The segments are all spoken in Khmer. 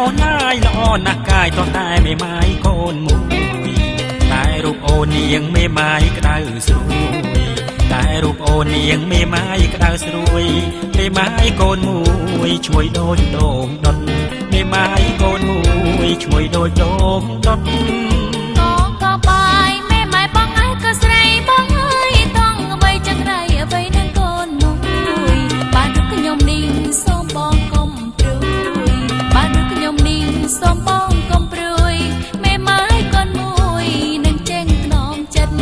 អូនណាយល្អណាស់កាយតោះតែមេម៉ាយកូនមួយតែរូបអូននាងមេម៉ាយក្តៅស្រួយតែរូបអូននាងមេម៉ាយក្តៅស្រួយមេម៉ាយកូនមួយឈ្ងុយដូចដូងដុតមេម៉ាយកូនមួយឈ្ងុយដូចដូងដុតក៏បាយមេម៉ាយបងឯងក៏ស្រីបងអើយតង់អ្វីចឹងไรអ្វីនឹងកូនមួយបានរូបខ្ញុំនេះសូមបងកុំព្រួយបានរូបខ្ញុំនេះសូមបងកុំព្រួយមេម៉ាយកូនមួយនឹងចេញខ្នងចិត្ត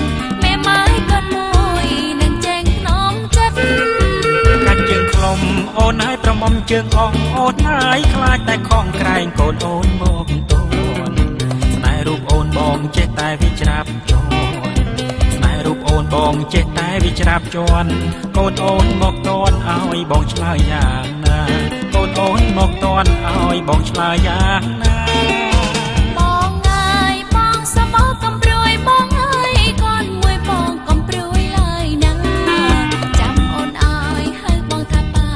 មេម៉ាយកូនមួយនឹងចេញខ្នងចិត្តកាច់ជើងខ្លំអូនហើយប្រមុំជើងអងអូនហើយខ្លាចតែខំក្រែងកូនអូនមកតូនស្នេហ៍រូបអូនបងចេះតែវិច្រាបជន់ស្នេហ៍រូបអូនបងចេះតែវិច្រាបជន់កូនអូនមកតន់ឲ្យបងឆ្លើយយ៉ាងណាកូនអូនមកតន់ឲ្យបងឆ្លើយយ៉ាងណាបងអើយបងសបោកំព្រួយបងអើយកូនមួយបងកំព្រួយឡើយណាចាំអូនអើយហើយបងថាប៉ា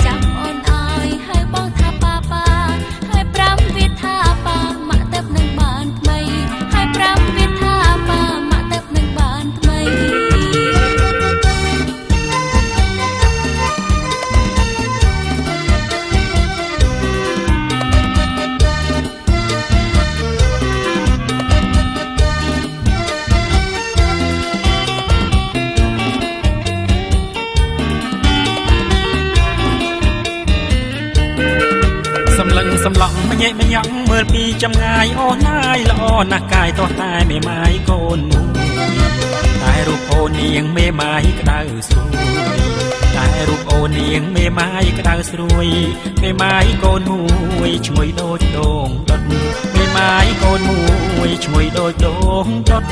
ចាំអូនអើយហើយបងថាប៉ាហើយប្រាំវាថាប៉ាម៉ាក់ទៅនឹងបានថ្មីហើយប្រាំវាថាប៉ាម៉ាក់ទៅនឹងបានថ្មីសំឡងម្ញេម្យ៉ាងមើលពីចម្ងាយអូនណាយល្អណាស់កាយតោះតែមេម៉ាយកូនមួយតែរូបអូននាងមេម៉ាយក្តៅស្រួយតែរូបអូននាងមេម៉ាយក្តៅស្រួយមេម៉ាយកូនមួយឈ្ងុយដូចដូងដុតមេម៉ាយកូនមួយឈ្ងុយដូចដូងដុត